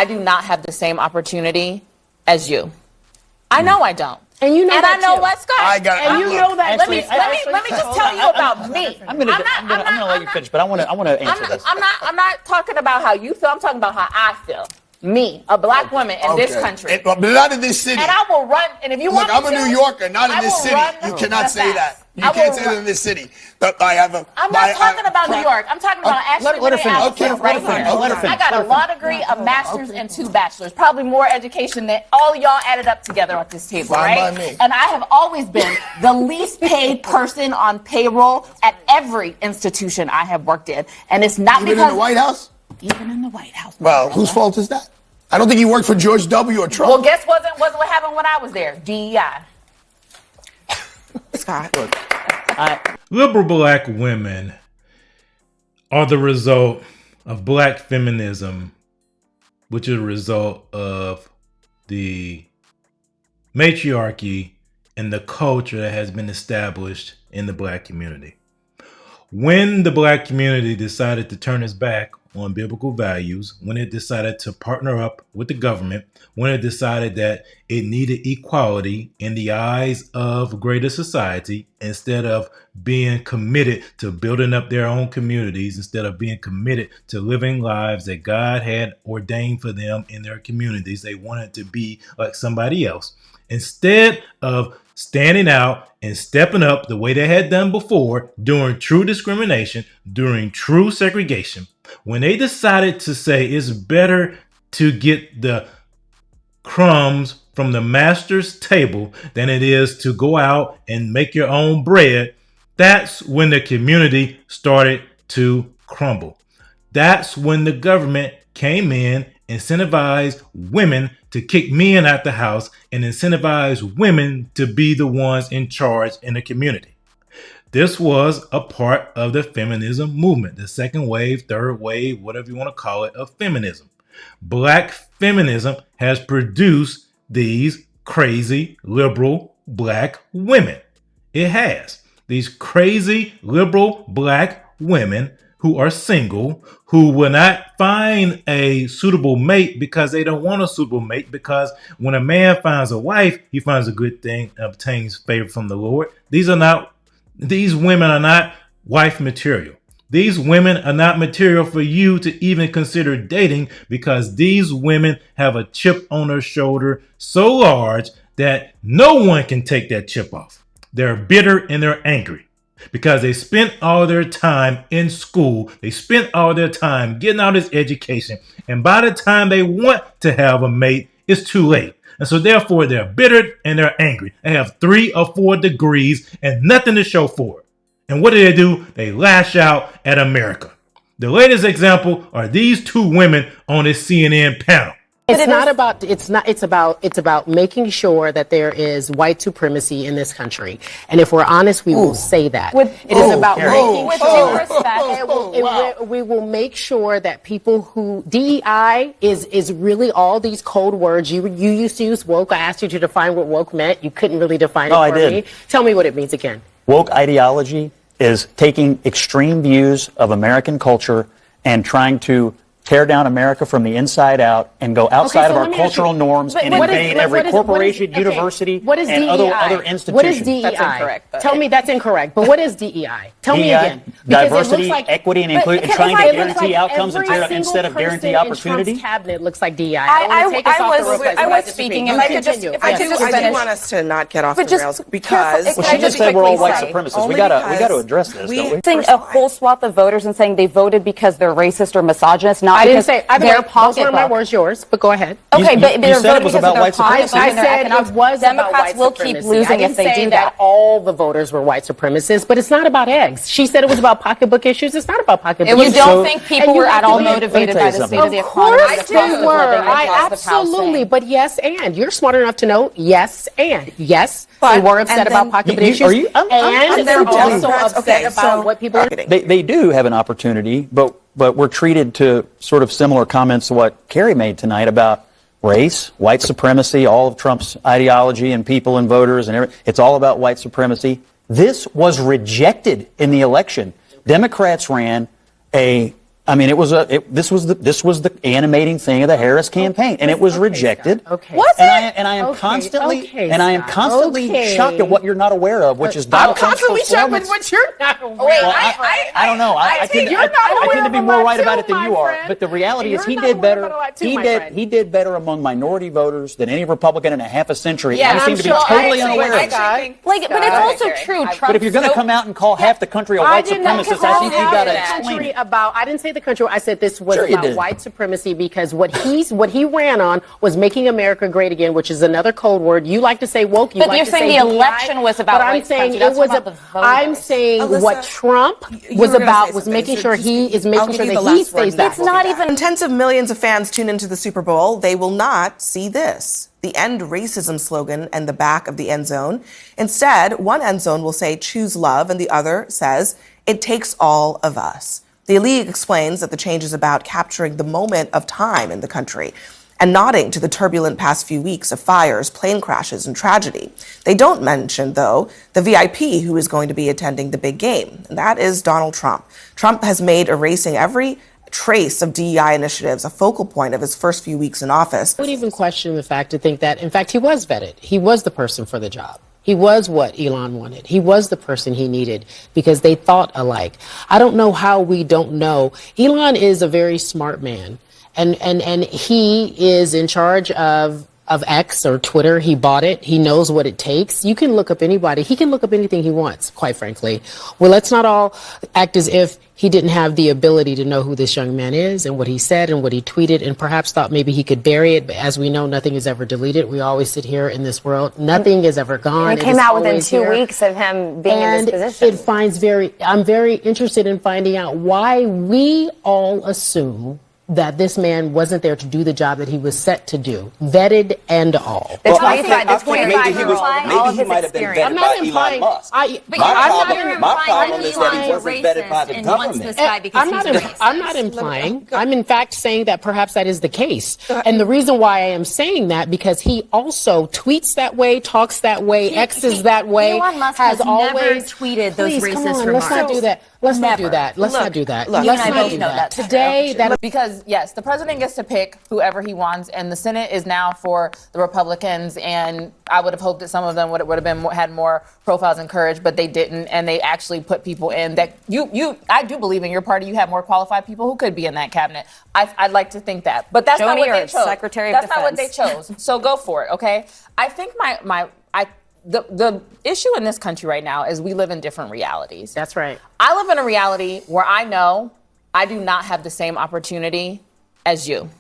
I do not have the same opportunity as you. I know I don't. And you know and that I know too. what's going. And you know that. Let me just tell you about me. I'm gonna let you finish, but I want to answer this. I'm not talking about how you feel. I'm talking about how I feel. Me, a black woman in this country. But not in this city. And I will run. And if you want I'm me a New Yorker, not in this city. You cannot say that. You can't say that in this city. I'm not talking about New York. I'm talking about actually let her finish. right here. I got a law degree, a master's, and 2 bachelors. Probably more education than all of y'all added up together at this table, right? And I have always been the least paid person on payroll at every institution I have worked in. And it's not because... Even in the White House? Even in the White House. Well, whose fault is that? I don't think you worked for George W. or Trump. Well, guess what happened when I was there? DEI. Scott. Liberal black women are the result of black feminism, which is a result of the matriarchy and the culture that has been established in the black community. When the black community decided to turn its back on biblical values, when it decided to partner up with the government, when it decided that it needed equality in the eyes of greater society, instead of being committed to building up their own communities, instead of being committed to living lives that God had ordained for them in their communities, they wanted to be like somebody else. Instead of standing out and stepping up the way they had done before, during true discrimination, during true segregation, when they decided to say it's better to get the crumbs from the master's table than it is to go out and make your own bread, that's when the community started to crumble. That's when the government came in, incentivized women to kick men out the house, and incentivize women to be the ones in charge in the community. This was a part of the feminism movement, the second wave, third wave, whatever you want to call it, of feminism. Black feminism has produced these crazy liberal black women. It has. These crazy liberal black women who are single, who will not find a suitable mate because they don't want a suitable mate, because when a man finds a wife, he finds a good thing and obtains favor from the Lord. These women are not wife material. These women are not material for you to even consider dating, because these women have a chip on their shoulder so large that no one can take that chip off. They're bitter and they're angry because they spent all their time in school. They spent all their time getting all this education. And by the time they want to have a mate, it's too late. And so therefore, they're bitter and they're angry. They have 3 or 4 degrees and nothing to show for it. And what do? They lash out at America. The latest example are these 2 women on this CNN panel. It's about making sure that there is white supremacy in this country. And if we're honest, we will say that. It is about making sure we will make sure that people who DEI is really all these code words. You used to use woke. I asked you to define what woke meant. You couldn't really define it for me. Tell me what it means again. Woke ideology is taking extreme views of American culture and trying to tear down America from the inside out and go outside of our cultural norms and invade every corporation, university, and other institutions. What is DEI? That's incorrect. Tell me that's incorrect. But what is DEI? Tell me again. Diversity, equity, and inclusion, and trying to guarantee outcomes instead of guarantee opportunity. Trump's cabinet looks like DEI. I was speaking. If I could just finish. I do want us to not get off the rails because she just said we're all white supremacists. We got to address this, don't we? Saying a whole swath of voters and saying they voted because they're racist or misogynist, not I because didn't say their pocketbook. Those were my words, yours, but go ahead. Okay, but you said it was about white supremacy. I said it was about white Democrats will supremacy. keep losing if they do that. All the voters were white supremacists, but it's not about eggs. She said it was about pocketbook issues. It's not about pocketbook issues. You don't think people were at all motivated by the state of the economy? Of course they were. Absolutely. But yes, and you're smart enough to know yes, and yes, they were upset about pocketbook issues. And they're also upset about what people are. They do have an opportunity, but we're treated to sort of similar comments to what Carrie made tonight about race, white supremacy, all of Trump's ideology and people and voters and everything. It's all about white supremacy. This was rejected in the election. Democrats ran a I mean, this was the animating thing of the Harris campaign, and it was rejected. Okay. Was it? And I am constantly shocked at what you're not aware of, which is Donald Trump's performance. I'm constantly shocked with what you're not aware of. Well, I don't know. I tend to be more right about it than you are. But the reality is, he did better. He did better among minority voters than any Republican in a half a century. Yeah, and I seem to be totally unaware of it. But it's also true. But if you're going to come out and call half the country a white supremacist, I think you've got to explain it. I didn't say the country. I said this was about white supremacy, because what he ran on was making America great again, which is another code word. You like to say woke. But you're saying the election was about white supremacy. I'm saying Alyssa, what Trump was about was making sure he stays that. It's not even tens of millions of fans tune into the Super Bowl. They will not see this. The End Racism slogan and the back of the end zone. Instead, one end zone will say choose love, and the other says it takes all of us. The League explains that the change is about capturing the moment of time in the country and nodding to the turbulent past few weeks of fires, plane crashes, and tragedy. They don't mention, though, the VIP who is going to be attending the big game, and that is Donald Trump. Trump has made erasing every trace of DEI initiatives a focal point of his first few weeks in office. I would even question the fact to think that, in fact, he was vetted. He was the person for the job. He was what Elon wanted. He was the person he needed because they thought alike. I don't know how we don't know. Elon is a very smart man, and he is in charge of X or Twitter. He bought it. He knows what it takes. You can look up anybody. He can look up anything he wants, quite frankly. Well, let's not all act as if he didn't have the ability to know who this young man is and what he said and what he tweeted, and perhaps thought maybe he could bury it. But as we know, nothing is ever deleted. We always sit here in this world. Nothing is ever gone. And it came out within 2 weeks of him being in this position. I'm very interested in finding out why we all assume that this man wasn't there to do the job that he was set to do, vetted and all. The 25-year-old, maybe he might have been vetted by Elon Musk. My problem is that he wasn't vetted by the government. I'm not implying. I'm in fact saying that perhaps that is the case. And the reason why I am saying that, because he also tweets that way, talks that way, X's that way. Elon Musk has always tweeted those racist remarks. Let's not do that. Let's not do that. Let's not do that. Let's not do that. Today, because yes, the president gets to pick whoever he wants, and the Senate is now for the Republicans. And I would have hoped that some of them would have been had more profiles and courage, but they didn't, and they actually put people in that I do believe in your party. You have more qualified people who could be in that cabinet. I'd like to think that, but that's not what they chose. Secretary of Defense. Not what they chose. So go for it, okay? I think the issue in this country right now is we live in different realities. That's right. I live in a reality where I know I do not have the same opportunity as you.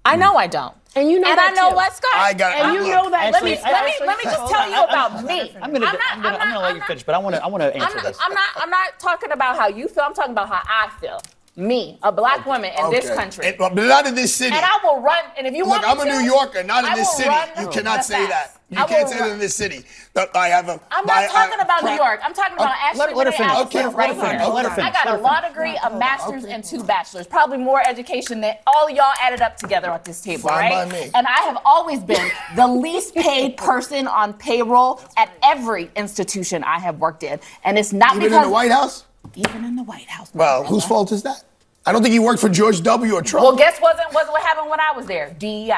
I know I don't. And you know and that I know too. what Scott. And you know that. Let me just tell you about me. I'm gonna let you finish, but I want to answer this. I'm not talking about how you feel. I'm talking about how I feel. Me, a black woman in this country. But not in this city. And I will run. And if you want me to, I'm a New Yorker, not in this city. You cannot say that. You can't say that in this city. I'm not talking about New York. I'm talking about actually let her finish. right here. I got a law degree, a master's, and 2 bachelors. Probably more education than all of y'all added up together at this table, Fine right? by me. And I have always been the least paid person on payroll at every institution I have worked in. And it's not Even in the White House? Even in the White House. Well, whose fault is that? I don't think he worked for George W. or Trump. Well, guess wasn't what happened when I was there? DEI.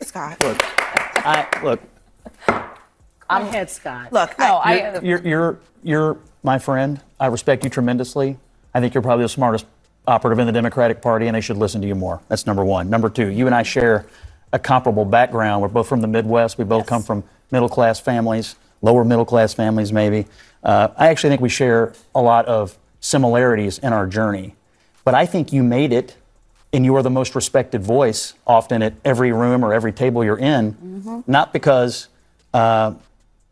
Scott. Look. I'm head Scott. Look, you're my friend. I respect you tremendously. I think you're probably the smartest operative in the Democratic Party, and they should listen to you more. That's number one. Number two, you and I share a comparable background. We're both from the Midwest. We both come from middle-class families, lower middle-class families maybe. I actually think we share a lot of similarities in our journey. But I think you made it, and you are the most respected voice often at every room or every table you're in, not because of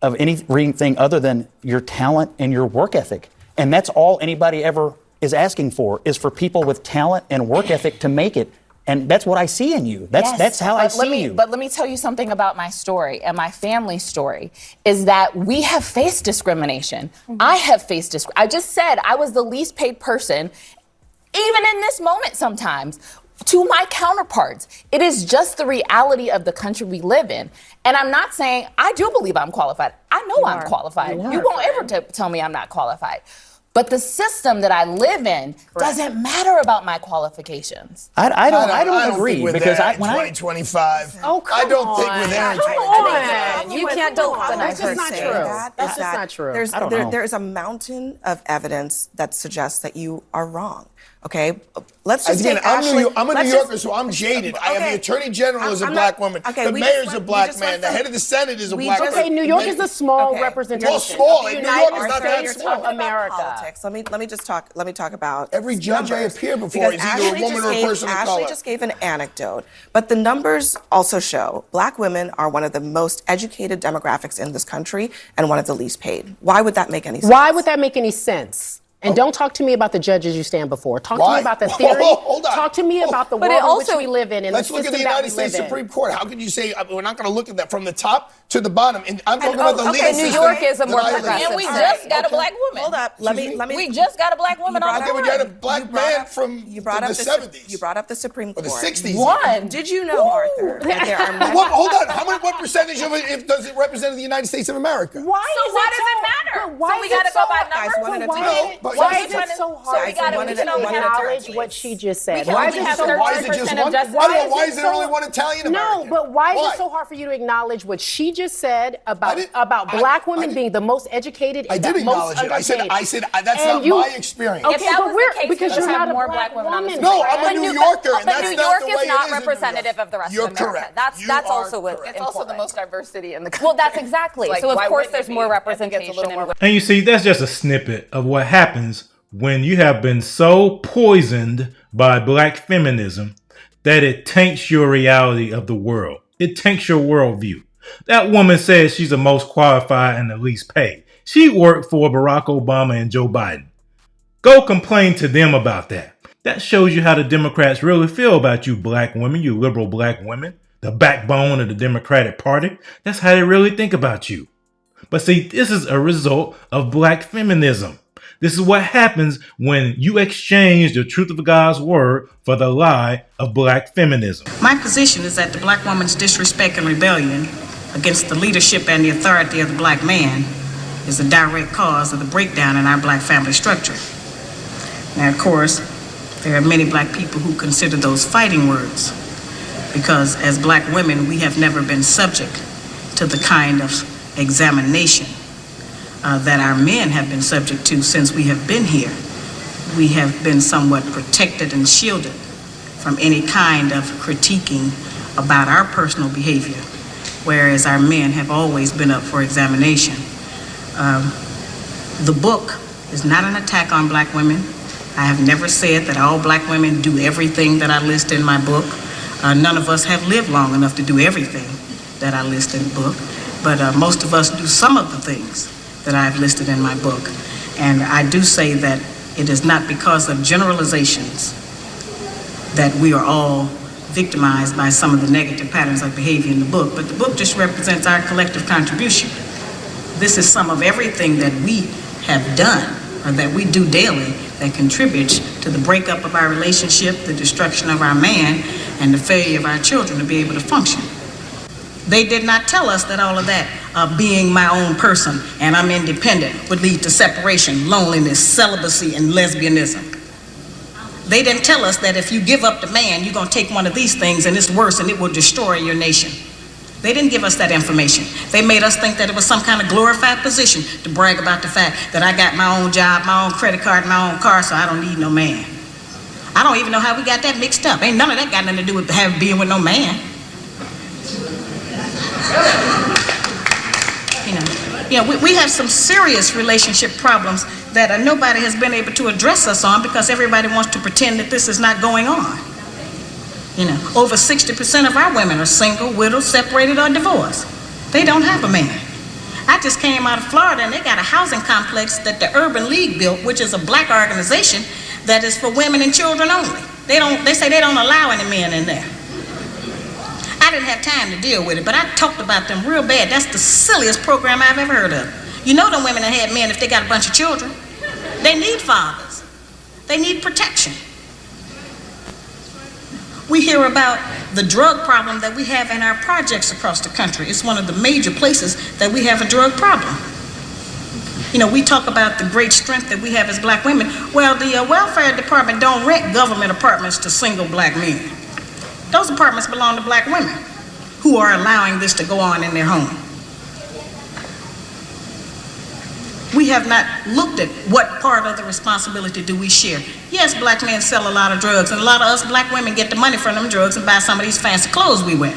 anything other than your talent and your work ethic. And that's all anybody ever is asking for, is for people with talent and work ethic to make it. And that's what I see in you. That's how I see you. But let me tell you something about my story and my family's story, is that we have faced discrimination. I have faced discrimination. I just said I was the least paid person, even in this moment sometimes, to my counterparts. It is just the reality of the country we live in. And I'm not saying, I do believe I'm qualified. I know I'm qualified. You won't ever tell me I'm not qualified. But the system that I live in doesn't matter about my qualifications. I don't agree because when 2025. Oh, come on. I don't think we're there in 2025. You can't deny That's just not true. That's just not true. There's a mountain of evidence that suggests that you are wrong. Okay, let's just take Ashley. I'm a New Yorker, so I'm jaded. I am the Attorney General is a black woman. The mayor's a black man. The head of the Senate is a black man. Okay, New York is a small representation. Well, small. New York is not that small. America. Politics. Let me talk about every judge I appear before is either a woman or a person of color. Ashley just gave an anecdote, but the numbers also show black women are one of the most educated demographics in this country and one of the least paid. Why would that make any sense? Why would that make any sense? And don't talk to me about the judges you stand before. Talk to me about the theory. Hold on. Talk to me about the world in which we live in. And let's look at the United States Supreme Court. How could you say we're not going to look at that from the top to the bottom? And I'm talking about the legal system. New York is a more progressive. And we just got a black woman. Hold up. Let me. We just got a black woman on the board. We got a black man from the 70s. You brought up the Supreme Court. Or the 60s. Did you know, Arthur, that there are hold on. What percentage of it does it represent the United States of America? Why does it matter? So we got to go by numbers? Why is it so hard for you to acknowledge what she just said? Why is it just one? Why is there only one Italian American? No, but why is it so hard for you to acknowledge what she just said about black women being the most educated? I did acknowledge it. I said that's not my experience. Okay, but because you're not a black woman. No, I'm a New Yorker, and that's New not York the way is it is not representative of the rest of America. You're correct. That's also important. It's also the most diverse city in the country. Well, that's exactly. So of course there's more representation. And you see, that's just a snippet of what happens when you have been so poisoned by black feminism that it taints your reality of the world. It taints your worldview. That woman says she's the most qualified and the least paid. She worked for Barack Obama and Joe Biden. Go complain to them about that. That shows you how the Democrats really feel about you black women, you liberal black women, the backbone of the Democratic Party. That's how they really think about you. But see, this is a result of black feminism. This is what happens when you exchange the truth of God's word for the lie of black feminism. My position is that the black woman's disrespect and rebellion against the leadership and the authority of the black man is a direct cause of the breakdown in our black family structure. Now, of course, there are many black people who consider those fighting words because as black women, we have never been subject to the kind of examination that our men have been subject to since we have been here. We have been somewhat protected and shielded from any kind of critiquing about our personal behavior, whereas our men have always been up for examination. The book is not an attack on black women. I have never said that all black women do everything that I list in my book. None of us have lived long enough to do everything that I list in the book, but most of us do some of the things that I've listed in my book. And I do say that it is not because of generalizations that we are all victimized by some of the negative patterns of behavior in the book, but the book just represents our collective contribution. This is some of everything that we have done or that we do daily that contributes to the breakup of our relationship, the destruction of our man, and the failure of our children to be able to function. They did not tell us that all of that, being my own person and I'm independent, would lead to separation, loneliness, celibacy, and lesbianism. They didn't tell us that if you give up the man, you're going to take one of these things and it's worse and it will destroy your nation. They didn't give us that information. They made us think that it was some kind of glorified position to brag about the fact that I got my own job, my own credit card, my own car, so I don't need no man. I don't even know how we got that mixed up. Ain't none of that got nothing to do with being with no man. We have some serious relationship problems that nobody has been able to address us on because everybody wants to pretend that this is not going on. Over 60% of our women are single, widowed, separated, or divorced. They don't have a man. I just came out of Florida and they got a housing complex that the Urban League built, which is a black organization that is for women and children only. They say they don't allow any men in there. I didn't have time to deal with it, but I talked about them real bad. That's the silliest program I've ever heard of. You know them women that had men if they got a bunch of children. They need fathers. They need protection. We hear about the drug problem that we have in our projects across the country. It's one of the major places that we have a drug problem. You know, we talk about the great strength that we have as black women. Well, the welfare department don't rent government apartments to single black men. Those apartments belong to black women who are allowing this to go on in their home. We have not looked at what part of the responsibility do we share. Yes, black men sell a lot of drugs, and a lot of us black women get the money from them drugs and buy some of these fancy clothes we wear.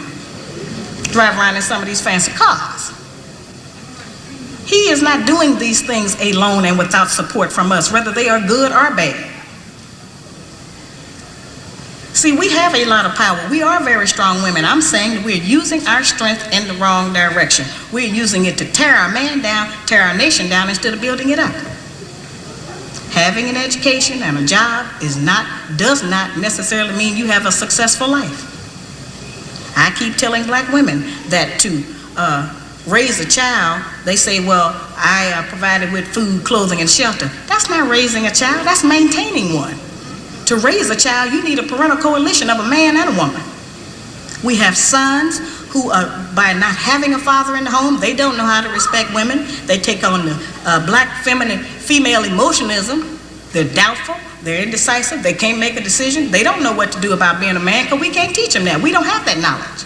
Drive around in some of these fancy cars. He is not doing these things alone and without support from us, whether they are good or bad. See, we have a lot of power. We are very strong women. I'm saying that we're using our strength in the wrong direction. We're using it to tear our man down, tear our nation down instead of building it up. Having an education and a job does not necessarily mean you have a successful life. I keep telling black women that to raise a child, they say, well, I provided with food, clothing, and shelter. That's not raising a child, that's maintaining one. To raise a child, you need a parental coalition of a man and a woman. We have sons who, by not having a father in the home, they don't know how to respect women. They take on the black feminine female emotionism. They're doubtful, they're indecisive, they can't make a decision. They don't know what to do about being a man because we can't teach them that. We don't have that knowledge.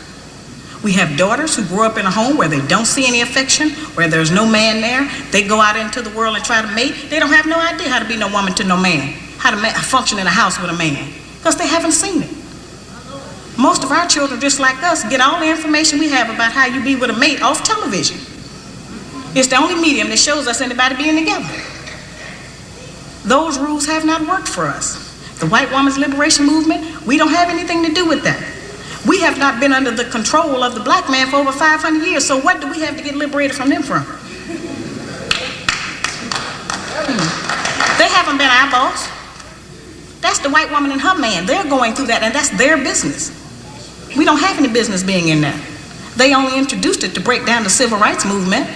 We have daughters who grow up in a home where they don't see any affection, where there's no man there. They go out into the world and try to mate. They don't have no idea how to be no woman to no man, how to function in a house with a man, because they haven't seen it. Most of our children, just like us, get all the information we have about how you be with a mate off television. It's the only medium that shows us anybody being together. Those rules have not worked for us. The white woman's liberation movement, we don't have anything to do with that. We have not been under the control of the black man for over 500 years, so what do we have to get liberated from them from? They haven't been our boss. That's the white woman and her man. They're going through that, and that's their business. We don't have any business being in that. They only introduced it to break down the civil rights movement.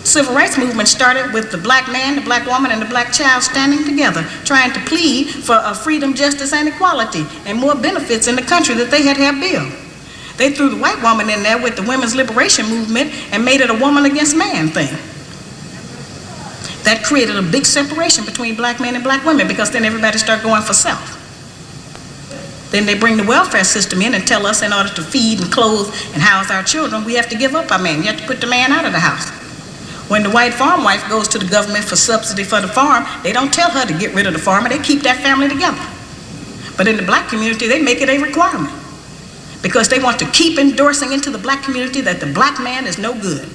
Civil rights movement started with the black man, the black woman, and the black child standing together, trying to plead for freedom, justice, and equality, and more benefits in the country that they had built. They threw the white woman in there with the women's liberation movement and made it a woman against man thing. That created a big separation between black men and black women, because then everybody started going for self. Then they bring the welfare system in and tell us in order to feed and clothe and house our children, we have to give up our man. You have to put the man out of the house. When the white farm wife goes to the government for subsidy for the farm, they don't tell her to get rid of the farmer, they keep that family together. But in the black community, they make it a requirement, because they want to keep endorsing into the black community that the black man is no good,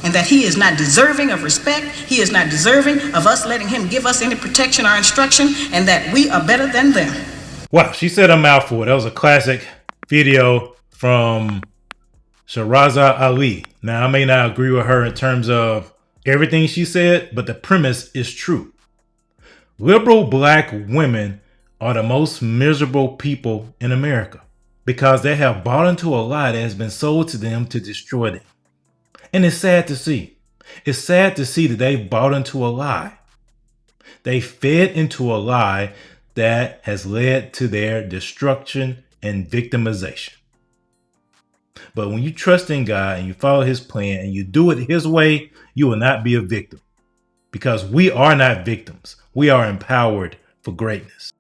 and that he is not deserving of respect, he is not deserving of us letting him give us any protection or instruction, and that we are better than them. Wow, she said a mouthful. That was a classic video from Shahrazad Ali. Now, I may not agree with her in terms of everything she said, but the premise is true. Liberal black women are the most miserable people in America because they have bought into a lie that has been sold to them to destroy them. And it's sad to see. It's sad to see that they've bought into a lie. They fed into a lie that has led to their destruction and victimization. But when you trust in God and you follow his plan and you do it his way, you will not be a victim. Because we are not victims. We are empowered for greatness.